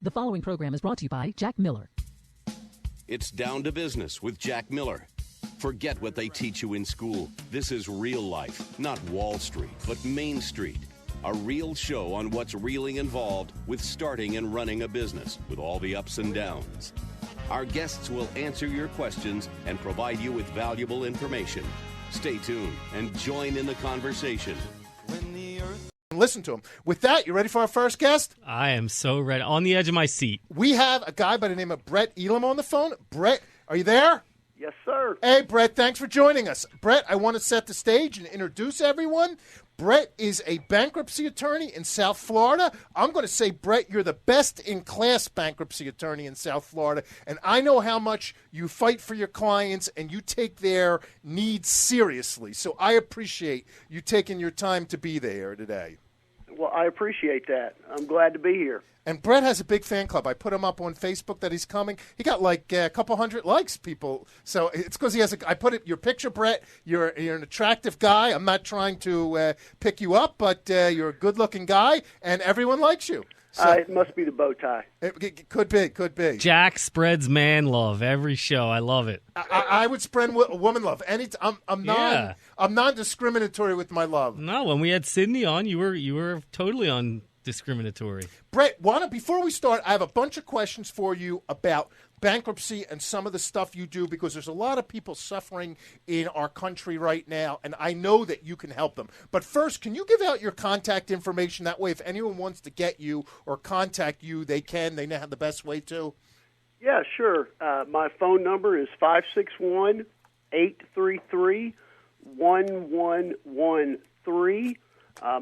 The following program is brought to you by Jack Miller. It's Down to Business with Jack Miller. Forget what they teach you in school. This is real life, not Wall Street, but Main Street. A real show on what's really involved with starting and running a business with all the ups and downs. Our guests will answer your questions and provide you with valuable information. Stay tuned and join in the conversation. Listen to him. With that, you ready for our first guest? I am so ready. On the edge of my seat. We have a guy by the name of Brett Elam on the phone. Brett, are you there? Yes, sir. Hey, Brett, thanks for joining us. Brett, I want to set the stage and introduce everyone. Brett is a bankruptcy attorney in South Florida. I'm going to say, Brett, you're the best-in-class bankruptcy attorney in South Florida, and I know how much you fight for your clients and you take their needs seriously. So I appreciate you taking your time to be there today. Well, I appreciate that. I'm glad to be here. And Brett has a big fan club. I put him up on Facebook that he's coming. He got like a couple hundred likes, people. So it's because he has I put it, your picture, Brett. You're an attractive guy. I'm not trying to pick you up, but you're a good-looking guy, and everyone likes you. So, it must be the bow tie. It could be. Jack spreads man love every show. I love it. I would spread woman love. I'm non-discriminatory with my love. No, when we had Sydney on, you were totally undiscriminatory. Brett, before we start, I have a bunch of questions for you about bankruptcy and some of the stuff you do, because there's a lot of people suffering in our country right now, and I know that you can help them. But first, can you give out your contact information? That way, if anyone wants to get you or contact you, they can. They know how the best way to. Yeah, sure. My phone number is 561-833-1113.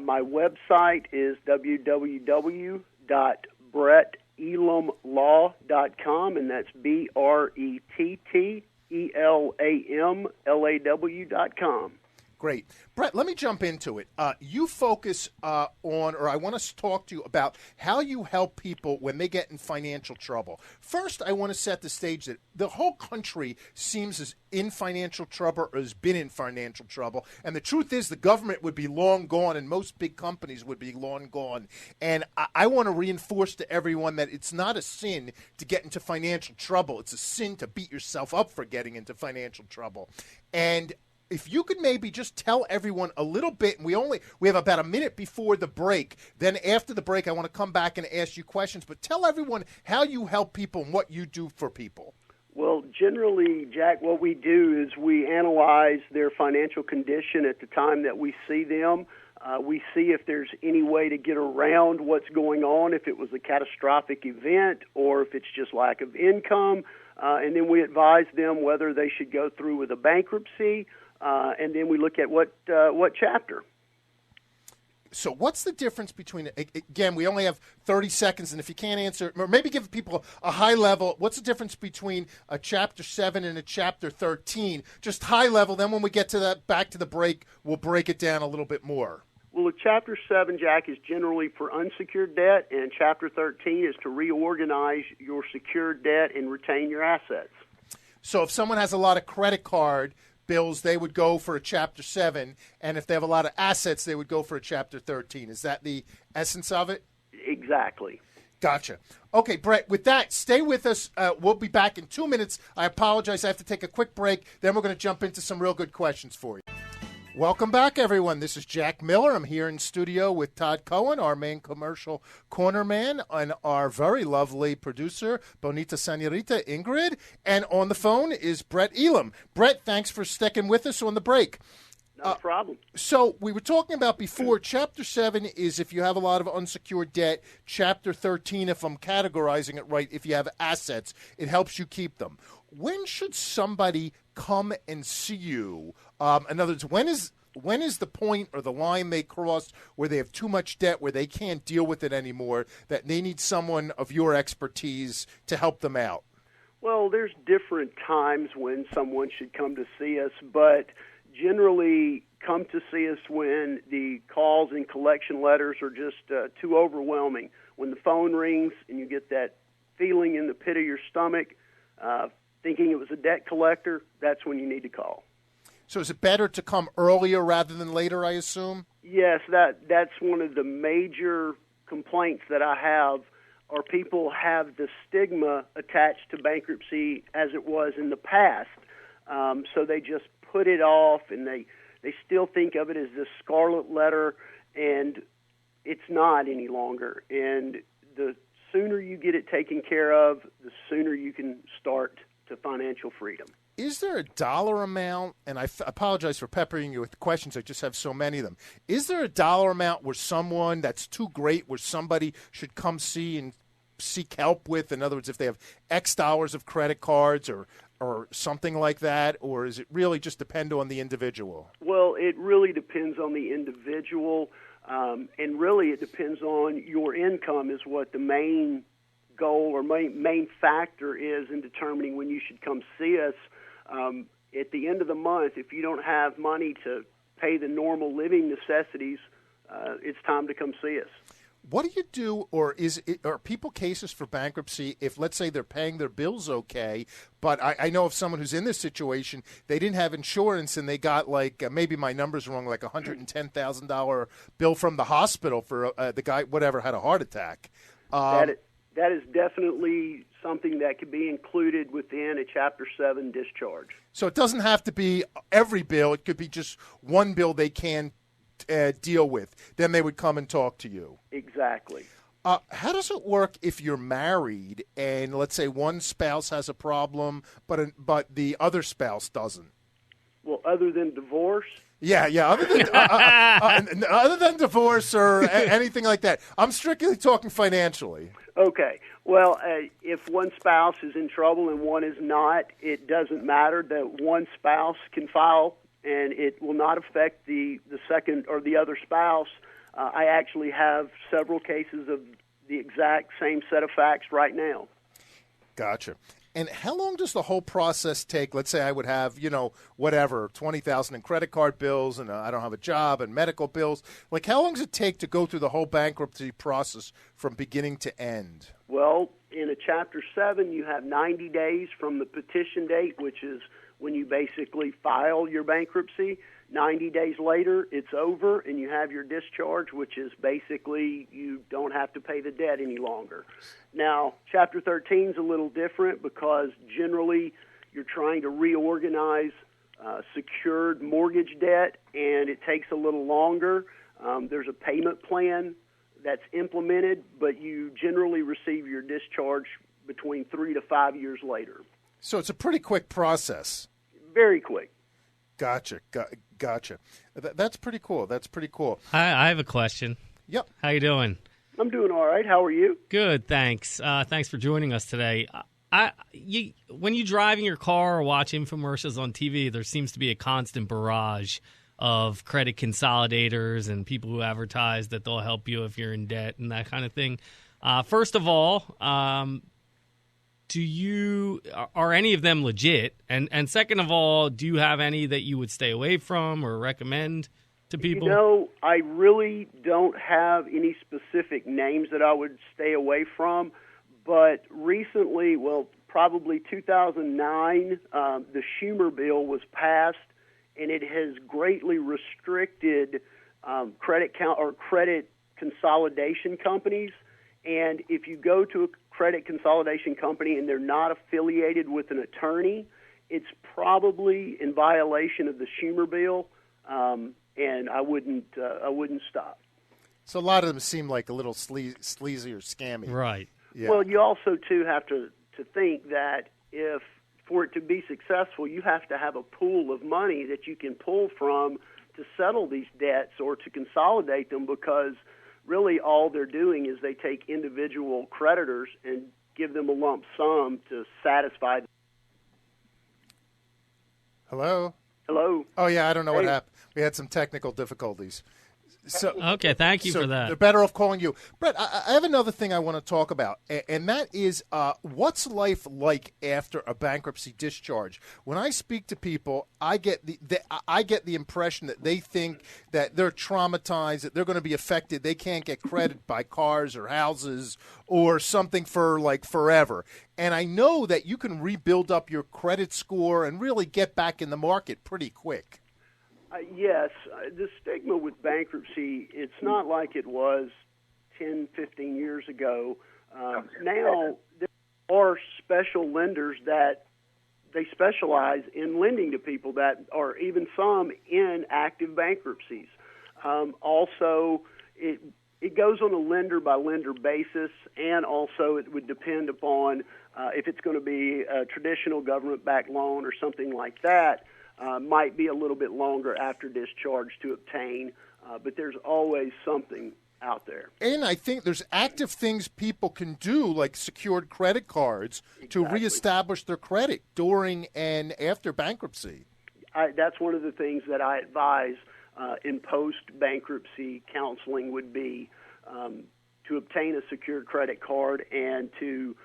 My website is www.brettelamlaw.com, and that's BRETTELAMLAW.com. Great. Brett, let me jump into it. You focus I want to talk to you about how you help people when they get in financial trouble. First, I want to set the stage that the whole country seems as in financial trouble or has been in financial trouble. And the truth is the government would be long gone and most big companies would be long gone. And I want to reinforce to everyone that it's not a sin to get into financial trouble. It's a sin to beat yourself up for getting into financial trouble. And if you could maybe just tell everyone a little bit, and we have about a minute before the break. Then after the break, I want to come back and ask you questions. But tell everyone how you help people and what you do for people. Well, generally, Jack, what we do is we analyze their financial condition at the time that we see them. We see if there's any way to get around what's going on, if it was a catastrophic event or if it's just lack of income. And then we advise them whether they should go through with a bankruptcy. And then we look at what chapter. So what's the difference between, again, we only have 30 seconds, and if you can't answer, or maybe give people a high level, what's the difference between a Chapter 7 and a Chapter 13? Just high level, then when we get to that, back to the break, we'll break it down a little bit more. Well, Chapter 7, Jack, is generally for unsecured debt, and Chapter 13 is to reorganize your secured debt and retain your assets. So if someone has a lot of credit card bills, they would go for a Chapter 7, and if they have a lot of assets, they would go for a Chapter 13. Is that the essence of it? Exactly. Gotcha. Okay, Brett, with that, stay with us. We'll be back in 2 minutes. I apologize. I have to take a quick break. Then we're going to jump into some real good questions for you. Welcome back, everyone. This is Jack Miller. I'm here in studio with Todd Cohen, our main commercial corner man, and our very lovely producer, Bonita Senorita Ingrid. And on the phone is Brett Elam. Brett, thanks for sticking with us on the break. No problem. So we were talking about before, Chapter 7 is if you have a lot of unsecured debt. Chapter 13, if I'm categorizing it right, if you have assets, it helps you keep them. When should somebody come and see you? In other words, when is the point or the line they cross where they have too much debt, where they can't deal with it anymore, that they need someone of your expertise to help them out? Well, there's different times when someone should come to see us, but generally come to see us when the calls and collection letters are just too overwhelming. When the phone rings and you get that feeling in the pit of your stomach, thinking it was a debt collector, that's when you need to call. So is it better to come earlier rather than later, I assume? Yes, that's one of the major complaints that I have or people have the stigma attached to bankruptcy as it was in the past. So they just put it off, and they still think of it as this scarlet letter, and it's not any longer. And the sooner you get it taken care of, the sooner you can start to financial freedom. Is there a dollar amount, and I apologize for peppering you with questions, I just have so many of them. Is there a dollar amount where someone that's too great, where somebody should come see and seek help with? In other words, if they have X dollars of credit cards or something like that, or is it really just depend on the individual? Well, it really depends on the individual, and really it depends on your income is what the main goal or main factor is in determining when you should come see us. At the end of the month, if you don't have money to pay the normal living necessities, it's time to come see us. What do you do, or are people cases for bankruptcy if, let's say, they're paying their bills okay, but I know of someone who's in this situation, they didn't have insurance and they got maybe my number's wrong, like $110,000 bill from the hospital for the guy, whatever, had a heart attack. That is definitely something that could be included within a Chapter 7 discharge. So it doesn't have to be every bill. It could be just one bill they can deal with. Then they would come and talk to you. Exactly. How does it work if you're married and, let's say, one spouse has a problem, but the other spouse doesn't? Well, other than divorce? Yeah. Other than divorce or anything like that. I'm strictly talking financially. Okay. Well, if one spouse is in trouble and one is not, it doesn't matter. That one spouse can file, and it will not affect the second or the other spouse. I actually have several cases of the exact same set of facts right now. Gotcha. And how long does the whole process take? Let's say I would have, whatever, $20,000 in credit card bills, and I don't have a job, and medical bills. How long does it take to go through the whole bankruptcy process from beginning to end? Well, in a Chapter 7, you have 90 days from the petition date, which is when you basically file your bankruptcy. 90 days later, it's over, and you have your discharge, which is basically you don't have to pay the debt any longer. Now, Chapter 13 is a little different because generally you're trying to reorganize secured mortgage debt, and it takes a little longer. There's a payment plan that's implemented, but you generally receive your discharge between 3 to 5 years later. So it's a pretty quick process. Very quick. Gotcha. That's pretty cool. I have a question. Yep. How you doing? I'm doing all right. How are you? Good, thanks. Thanks for joining us today. When you drive in your car or watch infomercials on TV, there seems to be a constant barrage of credit consolidators and people who advertise that they'll help you if you're in debt and that kind of thing. First of all, are any of them legit? And second of all, do you have any that you would stay away from or recommend to people? I really don't have any specific names that I would stay away from. But recently, probably 2009, the Schumer bill was passed, and it has greatly restricted credit consolidation companies. And if you go to a credit consolidation company and they're not affiliated with an attorney, it's probably in violation of the Schumer bill, and I wouldn't stop. So a lot of them seem like a little sleazy or scammy. Right. Yeah. Well, you also, too, have to think that for it to be successful, you have to have a pool of money that you can pull from to settle these debts or to consolidate them, because really all they're doing is they take individual creditors and give them a lump sum to satisfy them. Hello? Oh, yeah, I don't know what happened. We had some technical difficulties. Okay, thank you for that. They're better off calling you. Brett, I have another thing I want to talk about, and that is what's life like after a bankruptcy discharge? When I speak to people, I get the impression that they think that they're traumatized, that they're going to be affected. They can't get credit by cars or houses or something for forever. And I know that you can rebuild up your credit score and really get back in the market pretty quick. Yes, the stigma with bankruptcy, it's not like it was 10, 15 years ago. Now, there are special lenders that they specialize in lending to people that are even some in active bankruptcies. Also, it goes on a lender-by-lender basis, and also it would depend upon if it's going to be a traditional government-backed loan or something like that. Might be a little bit longer after discharge to obtain, but there's always something out there. And I think there's active things people can do, like secured credit cards, to reestablish their credit during and after bankruptcy. That's one of the things that I advise in post-bankruptcy counseling would be to obtain a secured credit card and to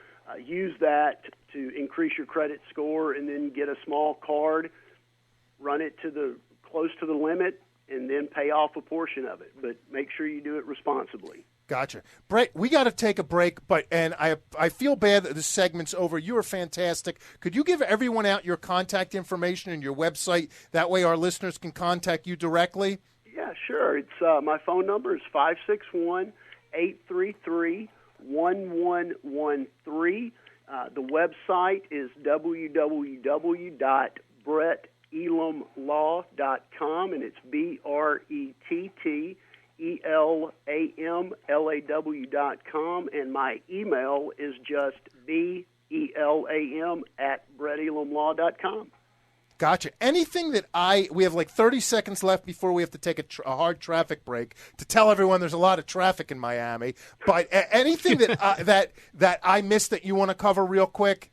use that to increase your credit score, and then get a small card, run it to close to the limit, and then pay off a portion of it. But make sure you do it responsibly. Gotcha. Brett, we got to take a break, and I feel bad that this segment's over. You are fantastic. Could you give everyone out your contact information and your website? That way our listeners can contact you directly. Yeah, sure. It's my phone number is 561-833-1113. The website is www.brettelamlaw.com, and it's BRETTELAMLAW.com, and my email is just BELAM@brettelamlaw.com. Gotcha. Anything that we have like 30 seconds left before we have to take a hard traffic break to tell everyone there's a lot of traffic in Miami. But anything that that I missed that you want to cover real quick?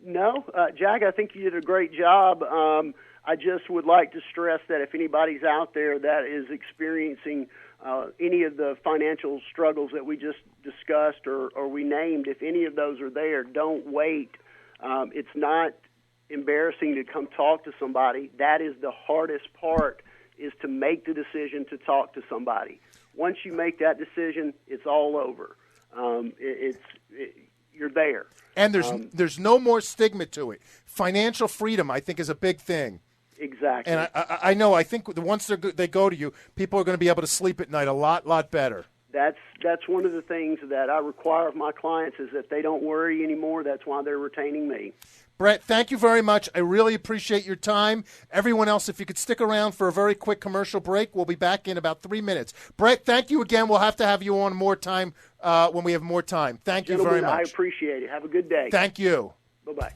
No, Jack, I think you did a great job. I just would like to stress that if anybody's out there that is experiencing any of the financial struggles that we just discussed or we named, if any of those are there, don't wait. It's not embarrassing to come talk to somebody. That is the hardest part, is to make the decision to talk to somebody. Once you make that decision, it's all over. You're there. And there's no more stigma to it. Financial freedom, I think, is a big thing. Exactly. And I know, I think once they go to you, people are going to be able to sleep at night a lot better. That's one of the things that I require of my clients, is that they don't worry anymore. That's why they're retaining me. Brett, thank you very much. I really appreciate your time. Everyone else, if you could stick around for a very quick commercial break, we'll be back in about 3 minutes. Brett, thank you again. We'll have to have you on more time when we have more time. Thank you very much. I appreciate it. Have a good day. Thank you. Bye-bye.